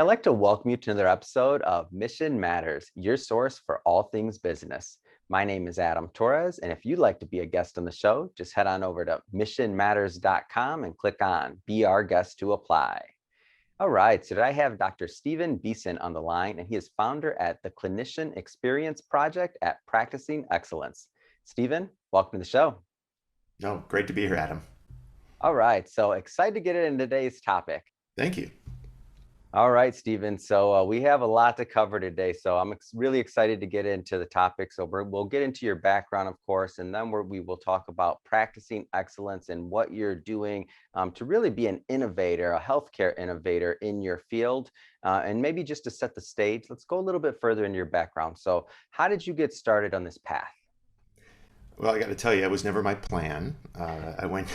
Hey, I'd like to welcome you to another episode of Mission Matters, your source for all things business. My name is Adam Torres, and if you'd like to be a guest on the show, just head on over to missionmatters.com and click on Be Our Guest to apply. All right, so today I have Dr. Stephen Beeson on the line, and he is founder at the Clinician Experience Project at Practicing Excellence. Stephen, welcome to the show. No, great to be here, Adam. All right, so excited to get into today's topic. Thank you. All right, Stephen. So we have a lot to cover today. So I'm really excited to get into the topic. So we'll get into your background, of course, and then we will talk about practicing excellence and what you're doing to really be an innovator, a healthcare innovator in your field. And maybe just to set the stage, let's go a little bit further in your background. So how did you get started on this path? Well, I got to tell you, it was never my plan. I went.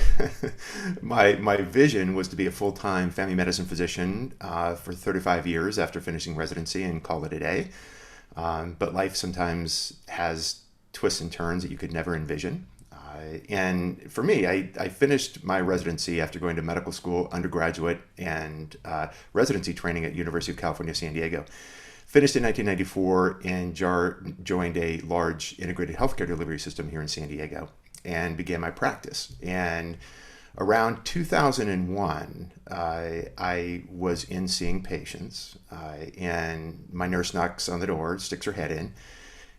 My vision was to be a full-time family medicine physician for 35 years after finishing residency and call it a day. But life sometimes has twists and turns that you could never envision. And for me, I finished my residency after going to medical school, undergraduate, and residency training at University of California, San Diego. Finished in 1994 and joined a large integrated healthcare delivery system here in San Diego and began my practice. And around 2001, I was in seeing patients, and my nurse knocks on the door, sticks her head in,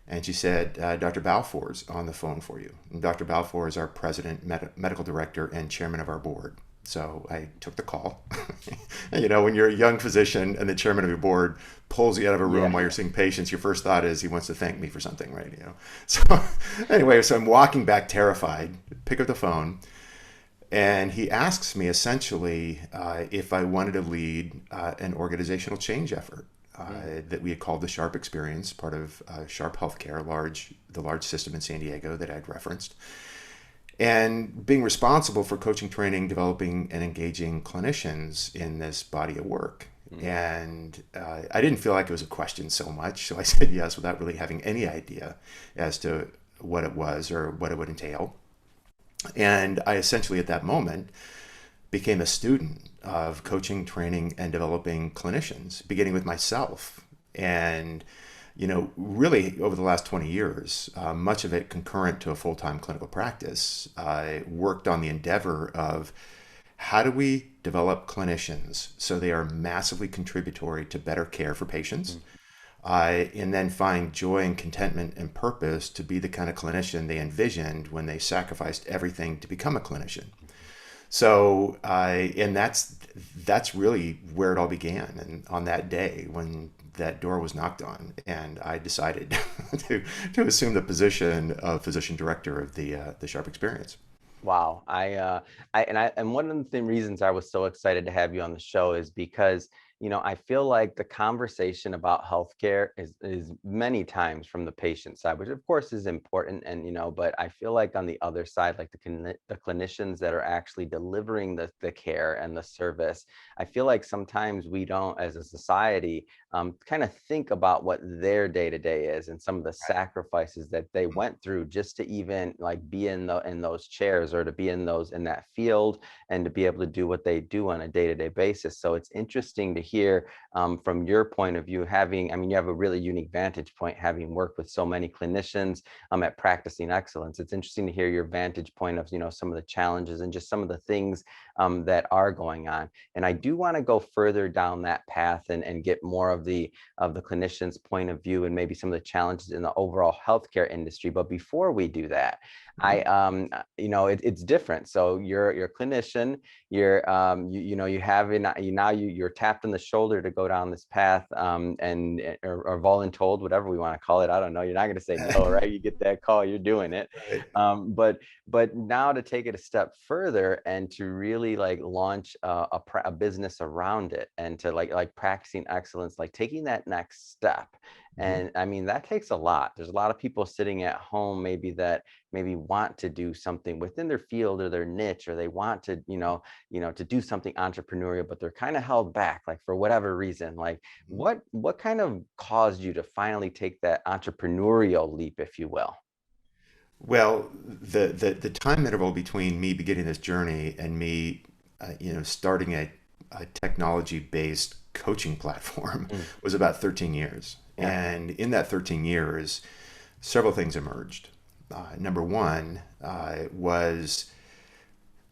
and she said, Dr. Balfour's on the phone for you. And Dr. Balfour is our president, medical director, and chairman of our board. So I took the call. And, when you're a young physician and the chairman of your board pulls you out of a room while you're seeing patients, your first thought is he wants to thank me for something, right? So anyway, so I'm walking back terrified, pick up the phone, and he asks me essentially if I wanted to lead an organizational change effort that we had called the Sharp Experience, part of Sharp Healthcare, the large system in San Diego that I'd referenced. And being responsible for coaching, training, developing, and engaging clinicians in this body of work. And I didn't feel like it was a question so much, so I said yes without really having any idea as to what it was or what it would entail. And I essentially, at that moment, became a student of coaching, training, and developing clinicians, beginning with myself. And really over the last 20 years, much of it concurrent to a full-time clinical practice, I worked on the endeavor of how do we develop clinicians so they are massively contributory to better care for patients, and then find joy and contentment and purpose to be the kind of clinician they envisioned when they sacrificed everything to become a clinician. So, and that's really where it all began. And on that day when that door was knocked on, and I decided to assume the position of physician director of the Sharp Experience. Wow. And one of the reasons I was so excited to have you on the show is because, I feel like the conversation about healthcare is many times from the patient side, which of course is important. And, but I feel like on the other side, like the clinicians that are actually delivering the care and the service, I feel like sometimes we don't, as a society, kind of think about what their day-to-day is and some of the sacrifices that they went through just to even like be in those chairs or to be in that field and to be able to do what they do on a day-to-day basis. So it's interesting to hear from your point of view, you have a really unique vantage point, having worked with so many clinicians at Practicing Excellence. It's interesting to hear your vantage point of, some of the challenges and just some of the things that are going on. And I do want to go further down that path and get more of the clinician's point of view and maybe some of the challenges in the overall healthcare industry. But before we do that, it's different. So you're a clinician. You're you're tapped on the shoulder to go down this path, or voluntold, whatever we want to call it. I don't know. You're not going to say no, right? You get that call, you're doing it. Right. But now to take it a step further and to really like launch a business around it and to like practicing excellence, like taking that next step. And I mean, that takes a lot. There's a lot of people sitting at home, maybe want to do something within their field or their niche, or they want to, to do something entrepreneurial, but they're kind of held back, like for whatever reason. Like what kind of caused you to finally take that entrepreneurial leap, if you will? Well, the time interval between me beginning this journey and me, starting a technology-based coaching platform Mm. was about 13 years. Yeah. And in that 13 years, several things emerged. Number one was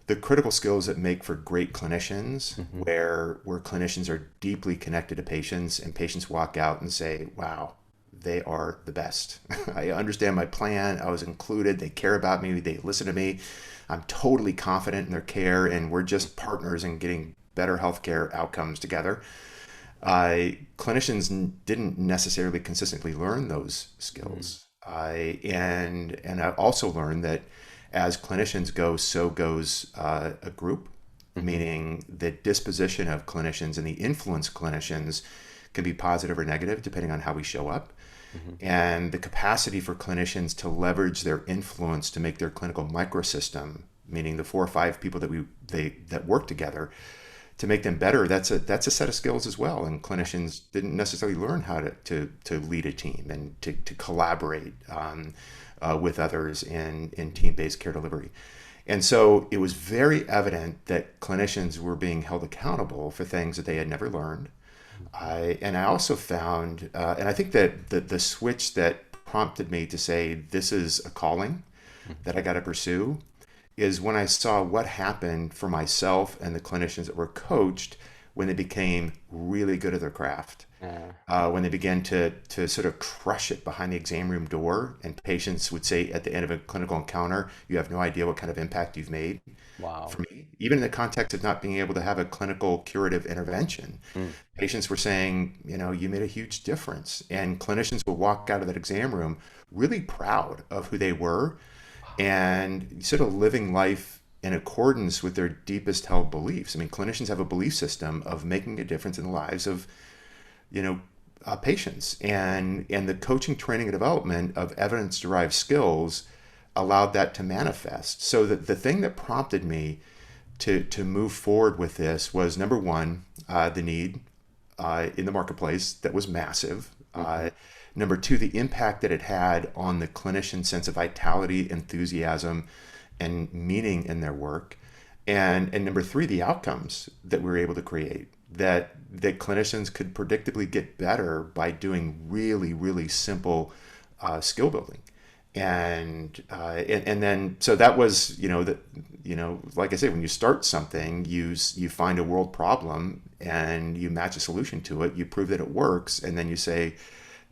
the critical skills that make for great clinicians, Hmm. where clinicians are deeply connected to patients, and patients walk out and say, wow, they are the best. I understand my plan. I was included. They care about me. They listen to me. I'm totally confident in their care, and we're just partners in getting better healthcare outcomes together. Clinicians didn't necessarily consistently learn those Mm. skills. And I also learned that as clinicians go, so goes a group, Hmm. meaning the disposition of clinicians and the influence of clinicians can be positive or negative depending on how we show up. Hmm. And the capacity for clinicians to leverage their influence to make their clinical microsystem, meaning the 4 or 5 people that work together, to make them better, that's a set of skills as well. And clinicians didn't necessarily learn how to lead a team and to collaborate with others in team-based care delivery. And so it was very evident that clinicians were being held accountable for things that they had never learned. And I also found, and I think that the switch that prompted me to say, this is a calling that I got to pursue, is when I saw what happened for myself and the clinicians that were coached when they became really good at their craft. Yeah. When they began to sort of crush it behind the exam room door, and patients would say at the end of a clinical encounter, you have no idea what kind of impact you've made Wow. for me, even in the context of not being able to have a clinical curative intervention. Mm. Patients were saying, you made a huge difference. And clinicians would walk out of that exam room really proud of who they were and sort of living life in accordance with their deepest held beliefs. I mean, clinicians have a belief system of making a difference in the lives of, you know, patients, and the coaching, training, and development of evidence-derived skills allowed that to manifest. So that the thing that prompted me to move forward with this was, number one, the need in the marketplace that was massive. Hmm. Number two, the impact that it had on the clinician's sense of vitality, enthusiasm, and meaning in their work. And number three, the outcomes that we were able to create, that clinicians could predictably get better by doing really, really simple skill building. And then so that was, like I say, when you start something, you find a world problem and you match a solution to it, you prove that it works, and then you say,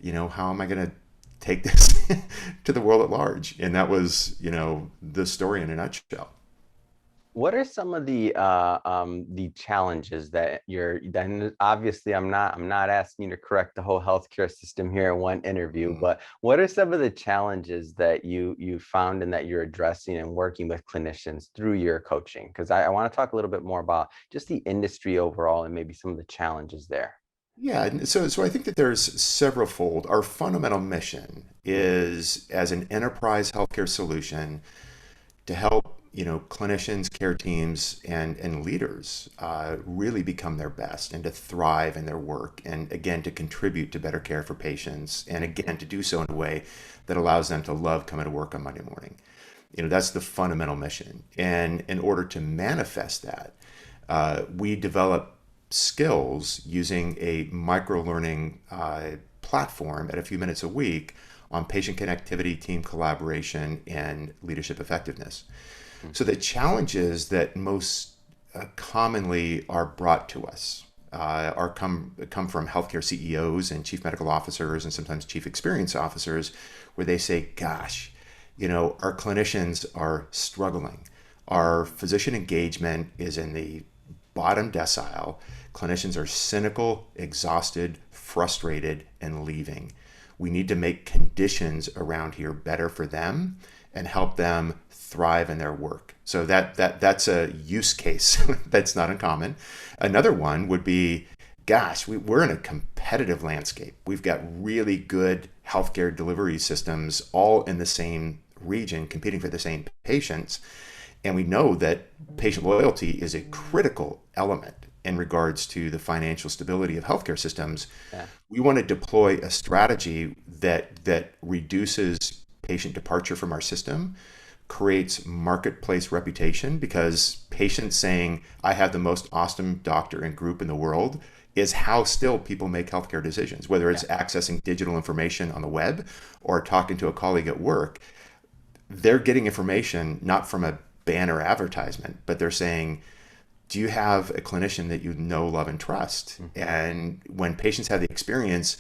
how am I going to take this to the world at large? And that was, the story in a nutshell. What are some of the challenges that then obviously I'm not asking you to correct the whole healthcare system here in one interview, Mm. but what are some of the challenges that you found and that you're addressing and working with clinicians through your coaching? Because I want to talk a little bit more about just the industry overall and maybe some of the challenges there. Yeah, and so I think that there's several fold. Our fundamental mission is, as an enterprise healthcare solution, to help clinicians, care teams, and leaders really become their best and to thrive in their work, and again to contribute to better care for patients, and again to do so in a way that allows them to love coming to work on Monday morning. That's the fundamental mission. And in order to manifest that, we develop skills using a micro learning platform at a few minutes a week on patient connectivity, team collaboration, and leadership effectiveness. So the challenges that most commonly are brought to us come from healthcare CEOs and chief medical officers and sometimes chief experience officers, where they say, "Gosh, our clinicians are struggling. Our physician engagement is in the bottom decile. Clinicians are cynical, exhausted, frustrated, and leaving. We need to make conditions around here better for them and help them thrive in their work." So that's a use case that's not uncommon. Another one would be, gosh, we're in a competitive landscape. We've got really good healthcare delivery systems all in the same region competing for the same patients. And we know that patient loyalty is a critical element in regards to the financial stability of healthcare systems. Yeah. We want to deploy a strategy that reduces patient departure from our system, creates marketplace reputation, because patients saying, "I have the most awesome doctor and group in the world," is how still people make healthcare decisions, whether Yeah. it's accessing digital information on the web or talking to a colleague at work. They're getting information not from a banner advertisement, but they're saying, do you have a clinician that you know, love, and trust? Hmm. And when patients have the experience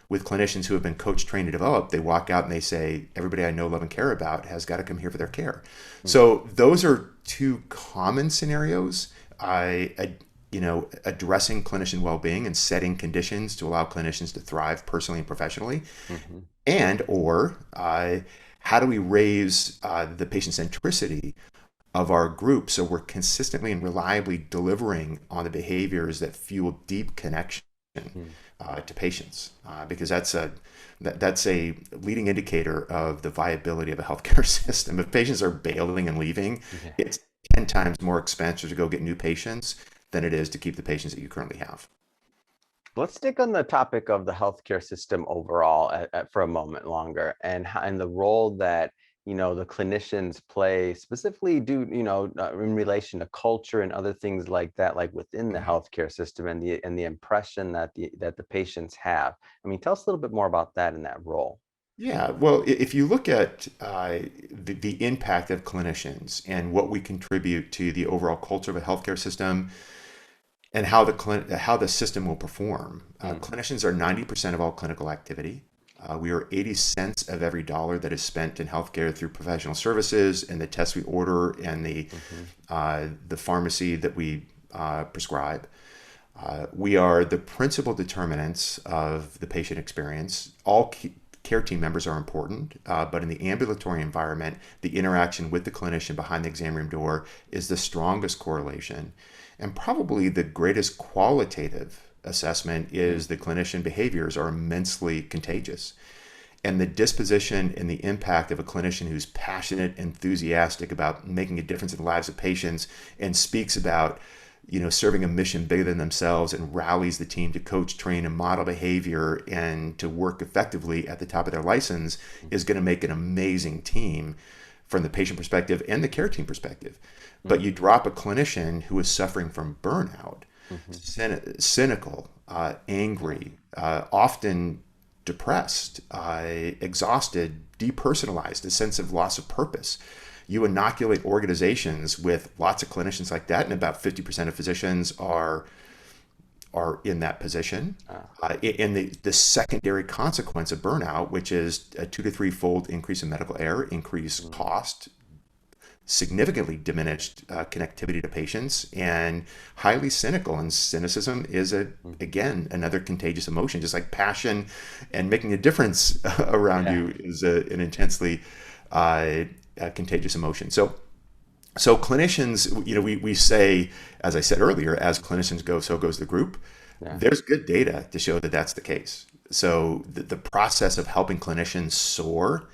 with clinicians who have been coached, trained, and developed, they walk out and they say, everybody I know, love, and care about has got to come here for their care. So those are two common scenarios. Addressing clinician well-being and setting conditions to allow clinicians to thrive personally and professionally, Hmm. and or how do we raise the patient centricity of our group so we're consistently and reliably delivering on the behaviors that fuel deep connection to patients, because that's a leading indicator of the viability of a healthcare system. If patients are bailing and leaving, Yeah. it's 10 times more expensive to go get new patients than it is to keep the patients that you currently have. Let's stick on the topic of the healthcare system overall for a moment longer, and the role that the clinicians play, specifically in relation to culture and other things like that, like within the healthcare system, and the impression that the patients have. I mean, tell us a little bit more about that and that role. Yeah, well, if you look at the impact of clinicians and what we contribute to the overall culture of a healthcare system and how the system will perform, Mm. clinicians are 90% of all clinical activity. We are 80 cents of every dollar that is spent in healthcare through professional services and the tests we order and Hmm. the pharmacy that we prescribe. We are the principal determinants of the patient experience. All care team members are important, but in the ambulatory environment, the interaction with the clinician behind the exam room door is the strongest correlation. And probably the greatest qualitative assessment is the clinician behaviors are immensely contagious. And the disposition and the impact of a clinician who's passionate, enthusiastic about making a difference in the lives of patients and speaks about serving a mission bigger than themselves and rallies the team to coach, train, and model behavior and to work effectively at the top of their license is going to make an amazing team from the patient perspective and the care team perspective. But you drop a clinician who is suffering from burnout, Hmm. cynical, angry, often depressed, exhausted, depersonalized, a sense of loss of purpose. You inoculate organizations with lots of clinicians like that, and about 50% of physicians are in that position. And the secondary consequence of burnout, which is a 2 to 3 fold increase in medical error, increased cost, significantly diminished connectivity to patients, and highly cynical. And cynicism is again another contagious emotion, just like passion and making a difference around Yeah. you is an intensely contagious emotion. So clinicians, we say, as I said earlier, as clinicians go, so goes the group. Yeah. There's good data to show that that's the case. So the process of helping clinicians soar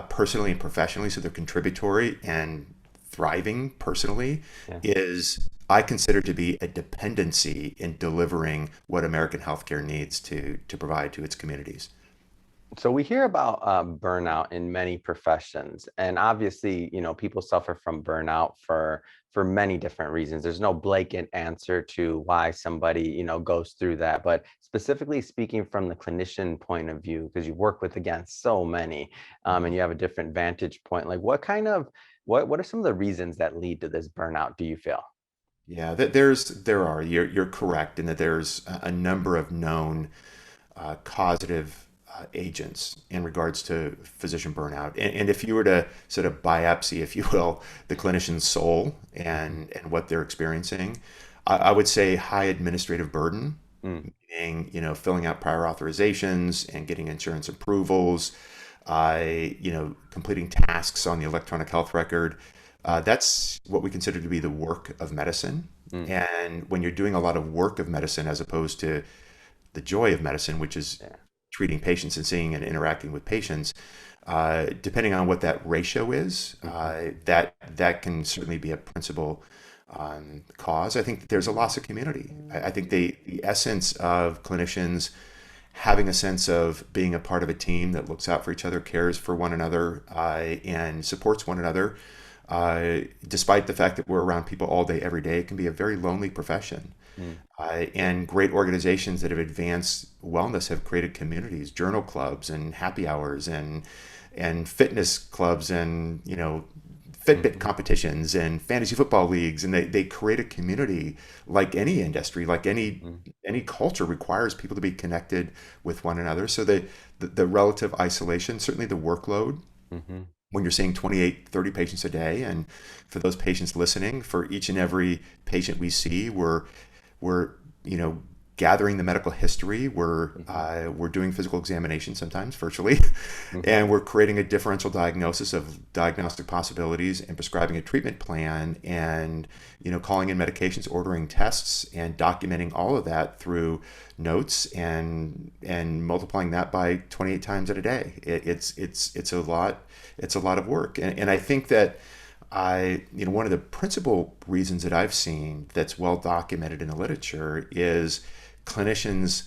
personally and professionally, so they're contributory and thriving personally, Yeah. is I consider to be a dependency in delivering what American healthcare needs to provide to its communities. So we hear about burnout in many professions, and obviously, people suffer from burnout for many different reasons. There's no blanket answer to why somebody, goes through that. But specifically speaking from the clinician point of view, because you work with again so many, and you have a different vantage point. Like, what are some of the reasons that lead to this burnout? Do you feel? Yeah, you're correct in that there's a number of known causative agents in regards to physician burnout. And if you were to sort of biopsy, if you will, the clinician's soul and what they're experiencing, I would say high administrative burden, Mm. meaning, filling out prior authorizations and getting insurance approvals, completing tasks on the electronic health record. That's what we consider to be the work of medicine. Mm. And when you're doing a lot of work of medicine as opposed to the joy of medicine, which is Yeah. treating patients and seeing and interacting with patients, depending on what that ratio is, Hmm. that can certainly be a principal cause. I think that there's a loss of community. I think the essence of clinicians having a sense of being a part of a team that looks out for each other, cares for one another, and supports one another, despite the fact that we're around people all day, every day, it can be a very lonely profession. Mm. And great organizations that have advanced wellness have created communities, journal clubs and happy hours and fitness clubs and Fitbit Mhm. competitions and fantasy football leagues, and they create a community. Like any industry, like Mm. any culture, requires people to be connected with one another. So the relative isolation, certainly the workload, Mhm. when you're seeing 28, 30 patients a day, and for those patients listening, for each and every patient we see, we're gathering the medical history. Mhm. We're doing physical examinations, sometimes virtually, Mhm. and we're creating a differential diagnosis of diagnostic possibilities and prescribing a treatment plan, and calling in medications, ordering tests, and documenting all of that through notes, and multiplying that by 28 times in a day. It's a lot. It's a lot of work, and I think that one of the principal reasons that I've seen that's well documented in the literature is clinicians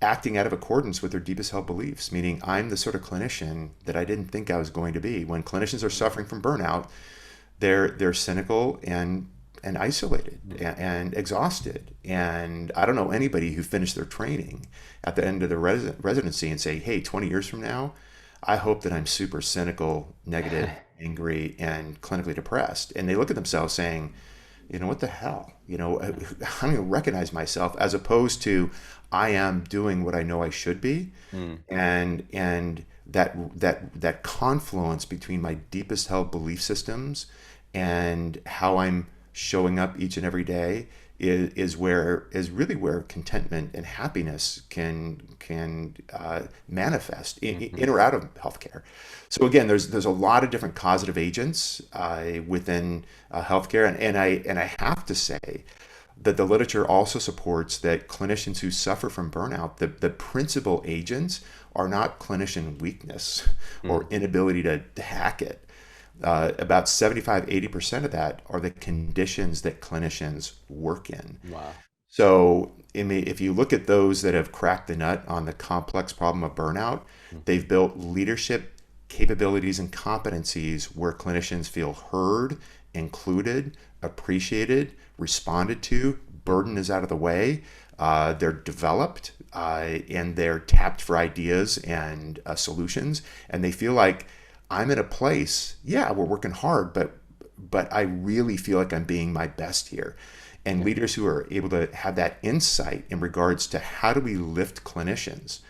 acting out of accordance with their deepest held beliefs, meaning I'm the sort of clinician that I didn't think I was going to be. When clinicians are suffering from burnout, they're cynical and isolated Mhm. and exhausted. And I don't know anybody who finished their training at the end of the residency and say, hey, 20 years from now, I hope that I'm super cynical, negative, angry, and clinically depressed. And they look at themselves saying, what the hell? I don't even recognize myself, as opposed to I am doing what I know I should be. Mm. And that confluence between my deepest held belief systems and how I'm showing up each and every day is really where contentment and happiness can manifest in Mhm. or out of healthcare. So again, there's a lot of different causative agents within healthcare, and I have to say that the literature also supports that clinicians who suffer from burnout, the principal agents are not clinician weakness or Mm. inability to hack it. About 75-80% of that are the conditions that clinicians work in. Wow. So, if you look at those that have cracked the nut on the complex problem of burnout, Mhm. they've built leadership capabilities and competencies where clinicians feel heard, included, appreciated, responded to, burden Mhm. is out of the way, they're developed, and they're tapped for ideas and solutions, and they feel like I'm in a place, yeah, we're working hard, but I really feel like I'm being my best here. And Yeah. leaders who are able to have that insight in regards to how do we lift clinicians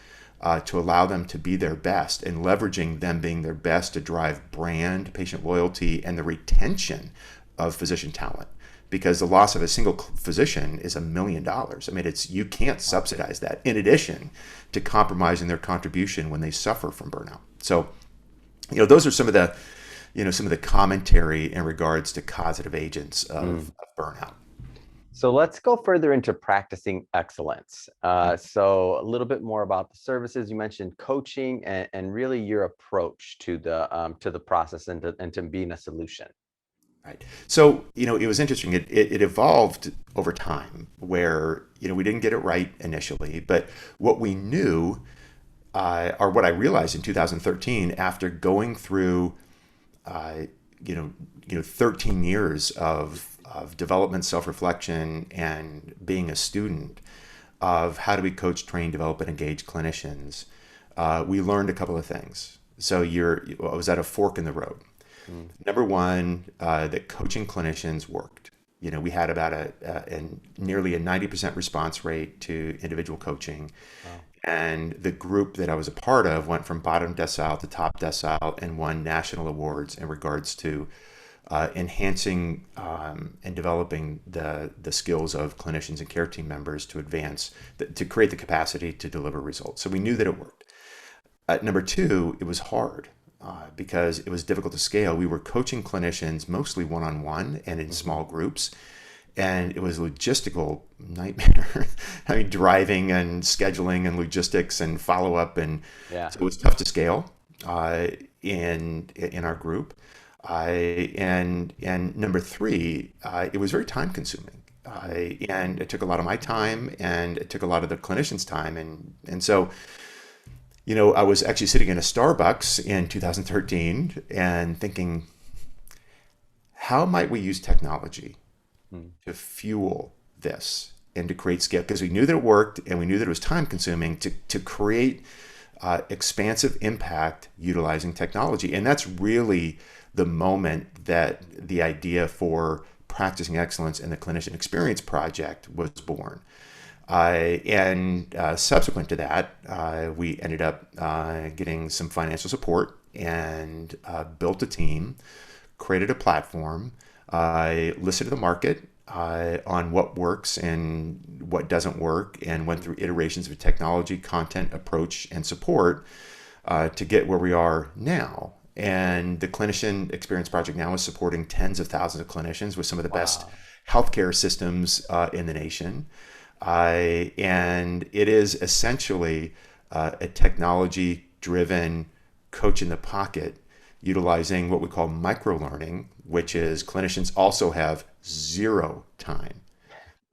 to allow them to be their best, and leveraging them being their best to drive brand, patient loyalty, and the retention of physician talent. Because the loss of a single physician is $1 million. I mean, you can't Wow. subsidize that. In addition to compromising their contribution when they suffer from burnout. So, those are some of the commentary in regards to causative agents Mm. of burnout. So let's go further into practicing excellence. So a little bit more about the services you mentioned, coaching, and really your approach to the process and to being a solution. Right. So, it was interesting. It evolved over time where, we didn't get it right initially, but what we knew, or what I realized in 2013 after going through, uh, you know, 13 years of development, self-reflection, and being a student of how do we coach, train, develop, and engage clinicians, we learned a couple of things. So I was at a fork in the road. Mm. Number one, that coaching clinicians worked. We had about nearly a 90% response rate to individual coaching. Wow. And the group that I was a part of went from bottom decile to top decile and won national awards in regards to enhancing and developing the skills of clinicians and care team members to to create the capacity to deliver results. So we knew that it worked. Number two, it was hard because it was difficult to scale. We were coaching clinicians mostly one-on-one and in Hmm. small groups, and it was a logistical nightmare. I mean, driving and scheduling and logistics and follow-up, and Yeah. so it was tough to scale uh, in our group. And number three, it was very time-consuming. And it took a lot of my time, and it took a lot of the clinicians' time, and so I was actually sitting in a Starbucks in 2013 and thinking, how might we use technology Mm. to fuel this and to create scale, because we knew that it worked and we knew that it was time consuming to create expansive impact utilizing technology. And that's really the moment that the idea for practicing excellence in the Clinician Experience Project was born. And subsequent to that, we ended up getting some financial support and built a team, created a platform, listened to the market on what works and what doesn't work, and went through iterations of technology, content, approach, and support to get where we are now. And the Clinician Experience Project now is supporting tens of thousands of clinicians with some of the best Wow. healthcare systems in the nation. And it is essentially a technology driven coach in the pocket utilizing what we call micro learning, which is clinicians also have zero time.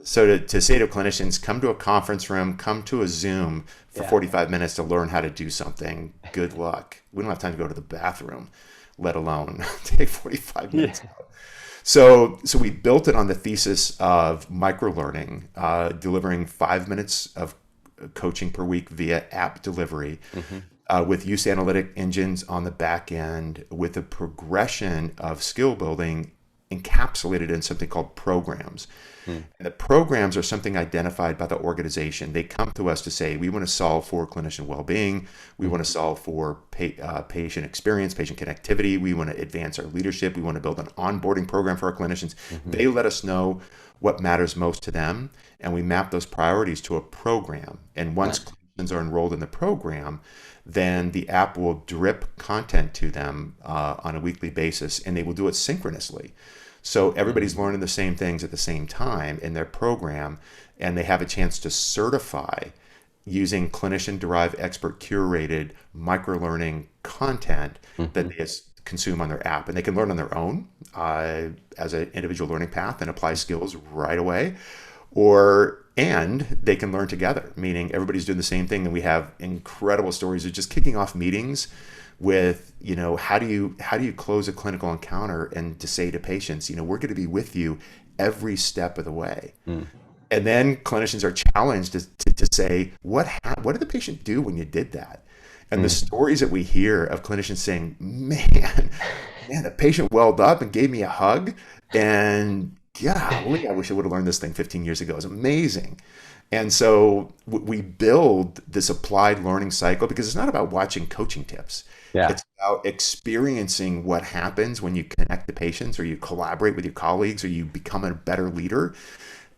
So to say to clinicians, come to a conference room, come to a Zoom for Yeah. 45 minutes to learn how to do something, good luck. We don't have time to go to the bathroom, let alone take 45 Yeah. minutes out. So we built it on the thesis of micro learning, delivering 5 minutes of coaching per week via app delivery, Hmm. with use analytic engines on the back end, with a progression of skill building encapsulated in something called programs. Mm. And the programs are something identified by the organization. They come to us to say, we want to solve for clinician well-being. We want to Hmm. solve for patient experience, patient connectivity. We want to advance our leadership. We want to build an onboarding program for our clinicians. Hmm. They let us know what matters most to them, and we map those priorities to a program. And once Nice. clinicians are enrolled in the program, then the app will drip content to them on a weekly basis, and they will do it synchronously. So everybody's Mm. learning the same things at the same time in their program, and they have a chance to certify using clinician-derived, expert-curated micro-learning content that Hmm. they consume on their app. And they can learn on their own as an individual learning path and apply skills right away, and they can learn together, meaning everybody's doing the same thing. And we have incredible stories of just kicking off meetings with, how do you close a clinical encounter and to say to patients, we're going to be with you every step of the way. Mm. And then clinicians are challenged to say, what did the patient do when you did that? And the Mm. stories that we hear of clinicians saying, man, the patient welled up and gave me a hug. And golly, I wish I would have learned this thing 15 years ago. It's amazing. And so we build this applied learning cycle because it's not about watching coaching tips. Yeah. It's about experiencing what happens when you connect to patients or you collaborate with your colleagues or you become a better leader,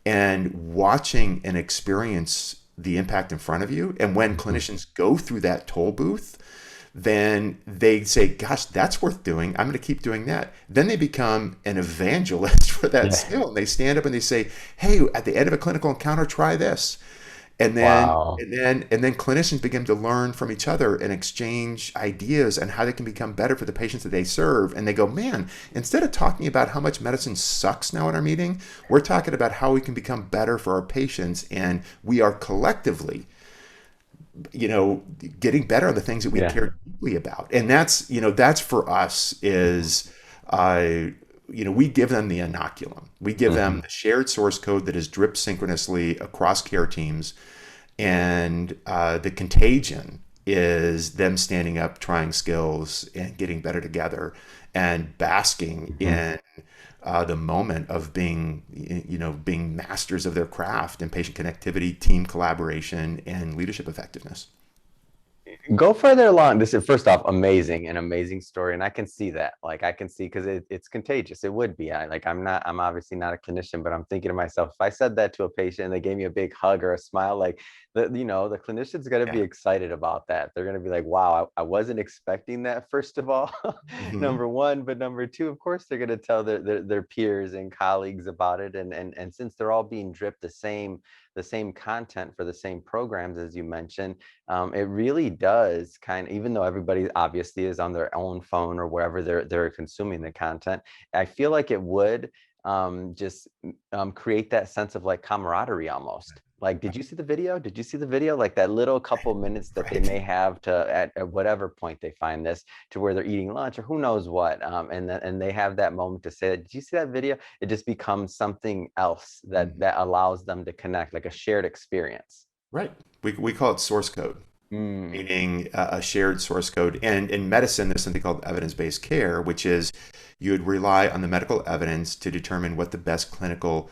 and watching and experience the impact in front of you. And when Hmm. clinicians go through that toll booth, then they say, gosh, that's worth doing. I'm going to keep doing that. Then they become an evangelist for that Yeah. skill. And they stand up and they say, hey, at the end of a clinical encounter, try this. And then Wow. and then clinicians begin to learn from each other and exchange ideas on how they can become better for the patients that they serve. And they go, man, instead of talking about how much medicine sucks now in our meeting, we're talking about how we can become better for our patients. And we are collectively, getting better on the things that we Yeah. care deeply about. And that's for us is, we give them the inoculum. We give them Hmm. the shared source code that is dripped synchronously across care teams. And the contagion is them standing up, trying skills, and getting better together, and basking Hmm. in the moment of being masters of their craft and patient connectivity, team collaboration, and leadership effectiveness. Go further along. This is first off amazing, an amazing story, and I can see that. Like I can see because it's contagious. It would be. I'm obviously not a clinician, but I'm thinking to myself, if I said that to a patient and they gave me a big hug or a smile, like the clinician's gonna be Yeah. excited about that. They're gonna be like, wow, I wasn't expecting that, first of all, Hmm. number one. But number two, of course, they're gonna tell their peers and colleagues about it. And since they're all being dripped the same content for the same programs as you mentioned, it really does kind of, even though everybody obviously is on their own phone or wherever they're consuming the content, I feel like it would just create that sense of like camaraderie almost. Like, did you see the video? Did you see the video? Like that little couple minutes that they Right. may have to at whatever point they find this to where they're eating lunch or who knows what. And they have that moment to say, did you see that video? It just becomes something else that Mhm. that allows them to connect, like a shared experience. Right. We call it source code, Mm, meaning a shared source code. And in medicine, there's something called evidence-based care, which is you would rely on the medical evidence to determine what the best clinical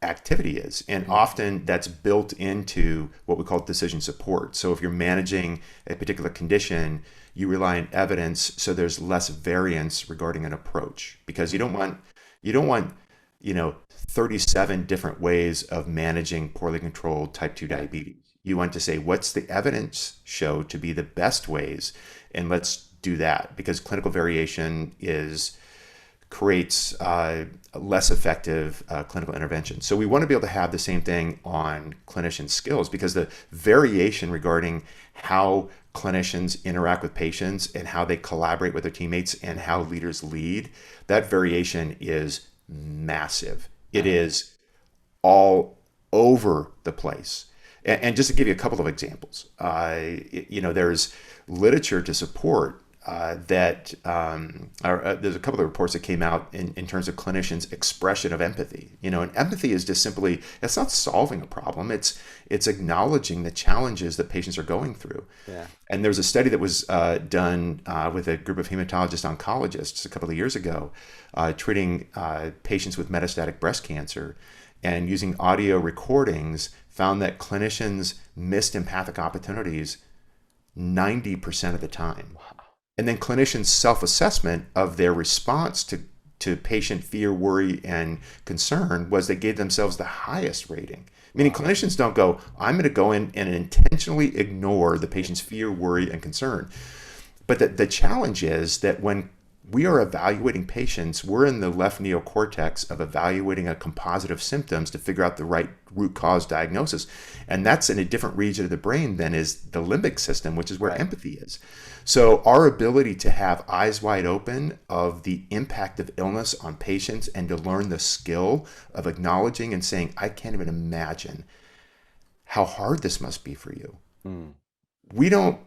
activity is. And mm, often that's built into what we call decision support. So if you're managing a particular condition, you rely on evidence so there's less variance regarding an approach because you don't want, 37 different ways of managing poorly controlled type 2 yeah. diabetes. You want to say what's the evidence show to be the best ways and let's do that because clinical variation is creates less effective clinical intervention. So we want to be able to have the same thing on clinician skills because the variation regarding how clinicians interact with patients and how they collaborate with their teammates and how leaders lead, that variation is massive. It Uh, is all over the place. And just to give you a couple of examples, there's literature to support there's a couple of reports that came out in terms of clinicians' expression of empathy. And empathy is just simply, it's not solving a problem. It's acknowledging the challenges that patients are going through. yeah. And there was a study that was done with a group of hematologist oncologists a couple of years ago, treating patients with metastatic breast cancer and using audio recordings found that clinicians missed empathic opportunities 90% of the time. And then clinicians' self-assessment of their response to patient fear, worry, and concern was they gave themselves the highest rating. Meaning Wow. clinicians don't go, I'm going to go in and intentionally ignore the patient's fear, worry, and concern. But the challenge is that when we are evaluating patients, we're in the left neocortex of evaluating a composite of symptoms to figure out the right root cause diagnosis. And that's in a different region of the brain than is the limbic system, which is where Right. empathy is. So our ability to have eyes wide open of the impact of illness on patients and to learn the skill of acknowledging and saying, I can't even imagine how hard this must be for you. Mm, We don't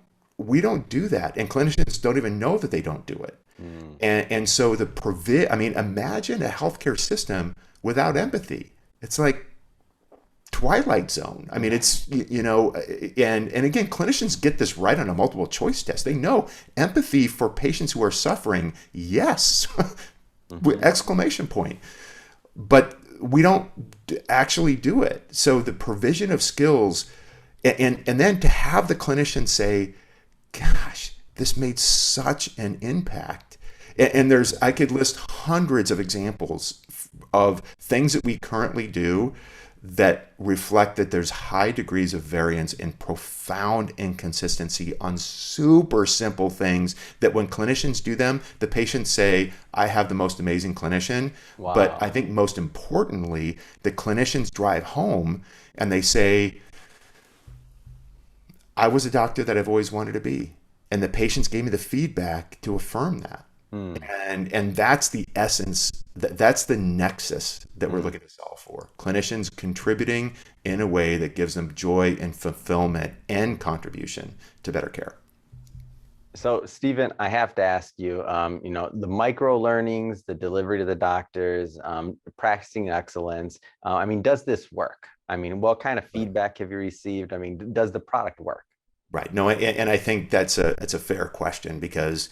do that. And clinicians don't even know that they don't do it. mm. And so I mean, imagine a healthcare system without empathy. It's like Twilight Zone. I mean, Right. and again, clinicians get this right on a multiple choice test. They know empathy for patients who are suffering. Yes, with Hmm. exclamation point. But we don't actually do it. So the provision of skills, and then to have the clinician say, "Gosh, this made such an impact." And I could list hundreds of examples of things that we currently do that reflect that there's high degrees of variance and profound inconsistency on super simple things that when clinicians do them, the patients say, I have the most amazing clinician. But I Wow. think most importantly, the clinicians drive home and they say, I was a doctor that I've always wanted to be. And the patients gave me the feedback to affirm that. Mm, And that's the essence, that's the nexus that we're mm. looking to solve for. Clinicians contributing in a way that gives them joy and fulfillment and contribution to better care. So, Stephen, I have to ask you, the micro learnings, the delivery to the doctors, practicing excellence. I mean, does this work? I mean, what kind of Right. feedback have you received? I mean, does the product work? Right. No, and I think that's a fair question because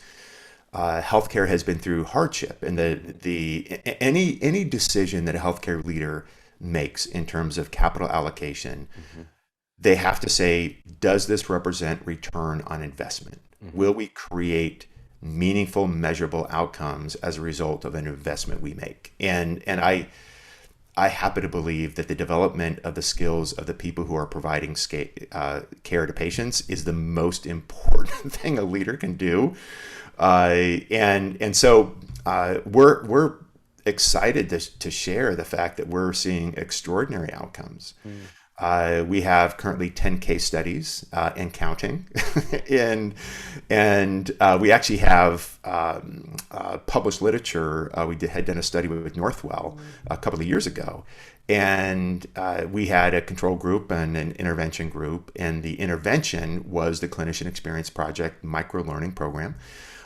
healthcare has been through hardship, and any decision that a healthcare leader makes in terms of capital allocation, Hmm. they have to say, does this represent return on investment? Hmm. Will we create meaningful, measurable outcomes as a result of an investment we make? And I happen to believe that the development of the skills of the people who are providing care to patients is the most important thing a leader can do. And so we're excited to share the fact that we're seeing extraordinary outcomes. We have currently 10 case studies and counting, and we actually have published literature. Had done a study with Northwell a couple of years ago, and we had a control group and an intervention group, and the intervention was the Clinician Experience Project micro learning program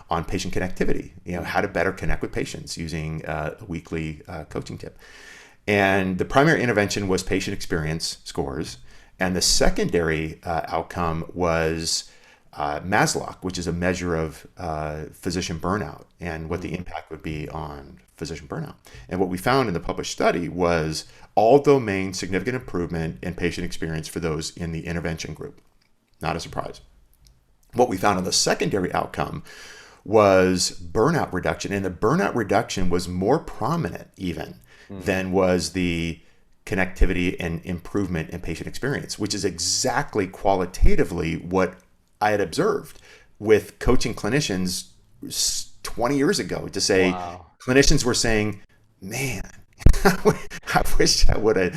on patient connectivity. How to better connect with patients using a weekly coaching tip. And the primary intervention was patient experience scores. And the secondary outcome was Maslow, which is a measure of physician burnout and what the impact would be on physician burnout. And what we found in the published study was all domain significant improvement in patient experience for those in the intervention group. Not a surprise. What we found in the secondary outcome was burnout reduction. And the burnout reduction was more prominent even than was the connectivity and improvement in patient experience, which is exactly qualitatively what I had observed with coaching clinicians 20 years ago to say, Wow. clinicians were saying, man, I wish I would have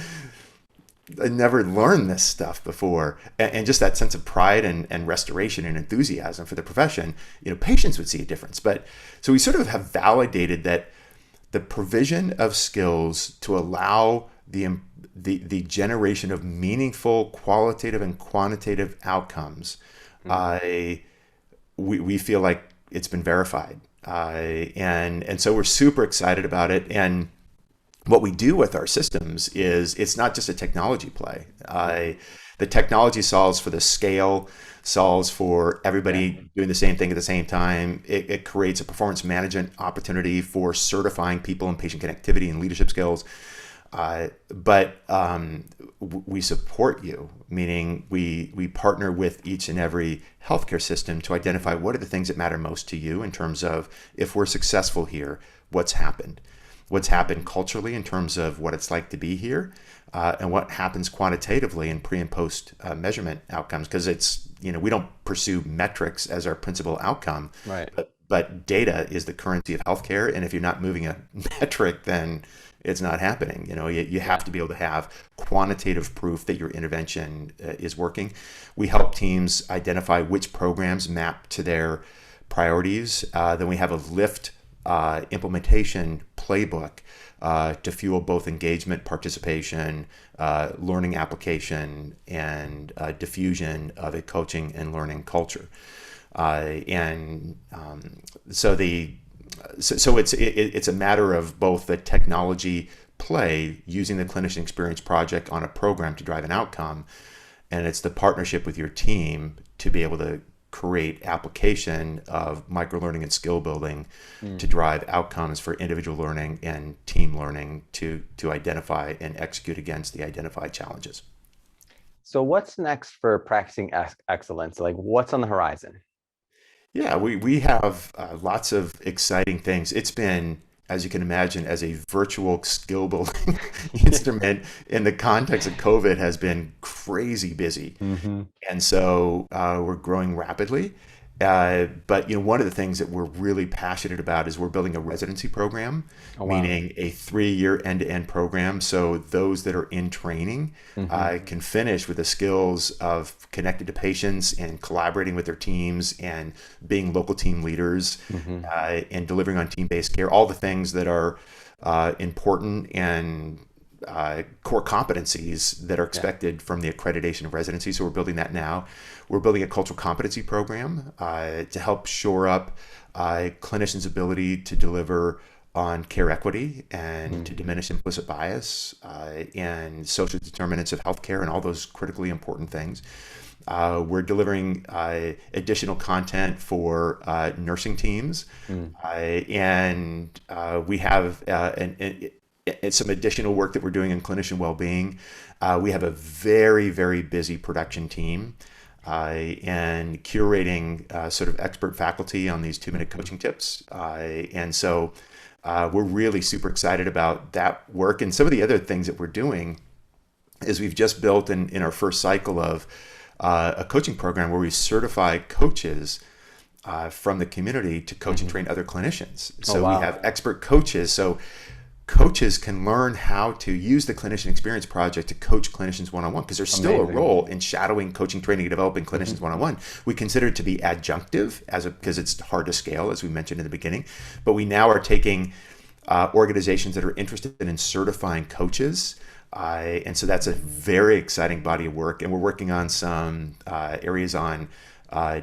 never learned this stuff before. And just that sense of pride and restoration and enthusiasm for the profession, patients would see a difference. But so we sort of have validated that the provision of skills to allow the generation of meaningful qualitative and quantitative outcomes, we feel like it's been verified, and so we're super excited about it. And what we do with our systems is it's not just a technology play. The technology solves for the scale, solves for everybody doing the same thing at the same time. It creates a performance management opportunity for certifying people in patient connectivity and leadership skills. But we support you, meaning we partner with each and every healthcare system to identify what are the things that matter most to you in terms of, if we're successful here, what's happened culturally in terms of what it's like to be here, and what happens quantitatively in pre and post measurement outcomes. Because it's, we don't pursue metrics as our principal outcome, Right. but data is the currency of healthcare. And if you're not moving a metric, then it's not happening. You have to be able to have quantitative proof that your intervention is working. We help teams identify which programs map to their priorities. Then we have a lift implementation playbook to fuel both engagement, participation, learning application, and diffusion of a coaching and learning culture. So it's a matter of both the technology play using the Clinician Experience Project on a program to drive an outcome, and it's the partnership with your team to be able to create application of microlearning and skill building to drive outcomes for individual learning and team learning to identify and execute against the identified challenges. So what's next for practicing excellence? Like, what's on the horizon? Yeah, we have lots of exciting things. It's been, as you can imagine, as a virtual skill building instrument in the context of COVID, has been crazy busy. And so we're growing rapidly. But one of the things that we're really passionate about is we're building a residency program, Oh, wow. meaning a 3-year end-to-end program. So those that are in training can finish with the skills of connected to patients and collaborating with their teams and being local team leaders, and delivering on team-based care, all the things that are important and core competencies that are expected from the accreditation of residency. So we're building that now. We're building a cultural competency program to help shore up clinicians' ability to deliver on care equity and to diminish implicit bias and social determinants of healthcare and all those critically important things. We're delivering additional content for nursing teams, and we have some additional work that we're doing in clinician well-being. We have a very, very busy production team and curating sort of expert faculty on these 2-minute coaching tips. And so we're really super excited about that work. And some of the other things that we're doing is we've just built in our first cycle of a coaching program where we certify coaches from the community to coach and train other clinicians. So wow. we have expert coaches. So coaches can learn how to use the Clinician Experience Project to coach clinicians one-on-one, because there's still a Amazing. role in shadowing, coaching, training, and developing clinicians Mhm. one-on-one. We consider it to be adjunctive because it's hard to scale, as we mentioned in the beginning. But we now are taking organizations that are interested in certifying coaches. And so that's a very exciting body of work. And we're working on some areas on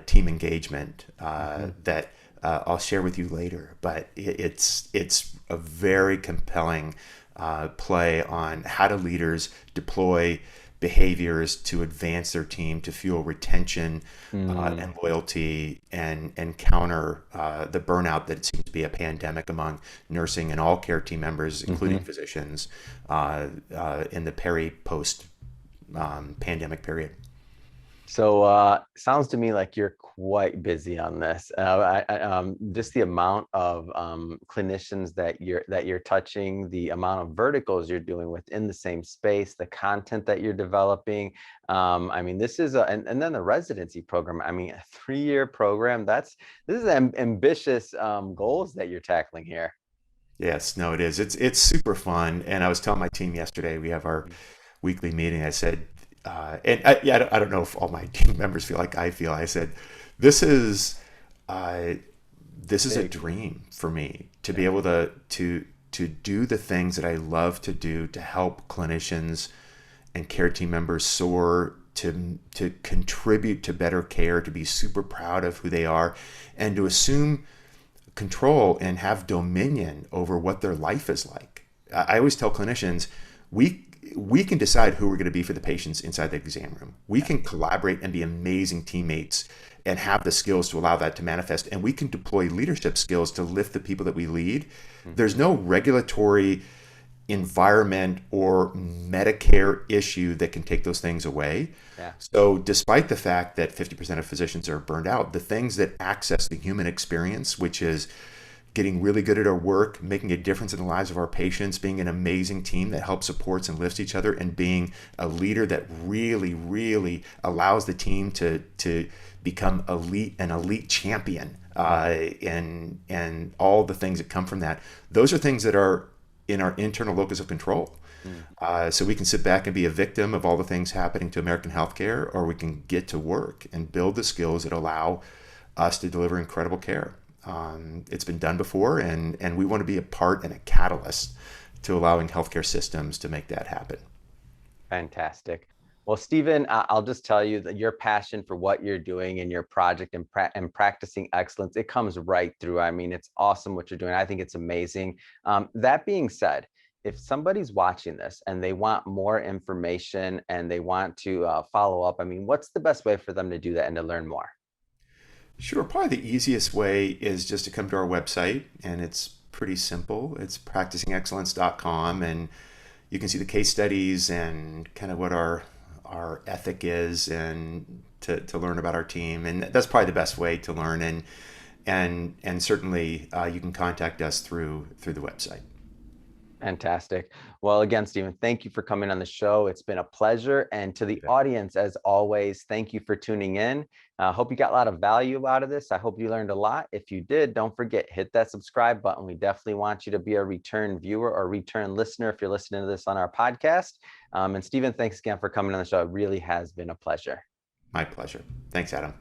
team engagement Mhm. that I'll share with you later. But it's a very compelling play on how do leaders deploy behaviors to advance their team to fuel retention Mm. and loyalty and counter the burnout that seems to be a pandemic among nursing and all care team members, including Mhm. physicians, in the post pandemic period. So sounds to me like you're quite busy on this. Just the amount of clinicians that you're touching, the amount of verticals you're doing within the same space, the content that you're developing. I mean, this is and then the residency program. I mean, a 3-year program. This is ambitious goals that you're tackling here. Yes, no, it is. It's super fun. And I was telling my team yesterday, we have our weekly meeting. I said, I don't know if all my team members feel like I feel. I said, this is uh, this is a Big. dream for me to be Yeah. able to do the things that I love to do to help clinicians and care team members soar, to contribute to better care, to be super proud of who they are, and to assume control and have dominion over what their life is like. I always tell clinicians, we can decide who we're going to be for the patients inside the exam room. We Yeah. can collaborate and be amazing teammates and have the skills to allow that to manifest. And we can deploy leadership skills to lift the people that we lead. There's Mhm. no regulatory environment or Medicare issue that can take those things away. Yeah. So, despite the fact that 50% of physicians are burned out, the things that access the human experience, which is getting really good at our work, making a difference in the lives of our patients, being an amazing team that helps supports and lifts each other, and being a leader that really, really allows the team to become an elite champion, and all the things that come from that. Those are things that are in our internal locus of control. Mm. So we can sit back and be a victim of all the things happening to American healthcare, or we can get to work and build the skills that allow us to deliver incredible care. It's been done before, and we want to be a part and a catalyst to allowing healthcare systems to make that happen. Fantastic. Well, Stephen, I'll just tell you that your passion for what you're doing in your project and practicing excellence, it comes right through. I mean, it's awesome what you're doing. I think it's amazing. That being said, if somebody's watching this and they want more information and they want to follow up, I mean, what's the best way for them to do that and to learn more? Sure, probably the easiest way is just to come to our website, and it's pretty simple. It's practicingexcellence.com, and you can see the case studies and kind of what our ethic is, and to learn about our team. And that's probably the best way to learn. And certainly you can contact us through the website. Fantastic. Well, again, Stephen, thank you for coming on the show. It's been a pleasure. And to the audience, as always, thank you for tuning in. I hope you got a lot of value out of this. I hope you learned a lot. If you did, don't forget, hit that subscribe button. We definitely want you to be a return viewer or return listener if you're listening to this on our podcast. And Stephen, thanks again for coming on the show. It really has been a pleasure. My pleasure. Thanks, Adam.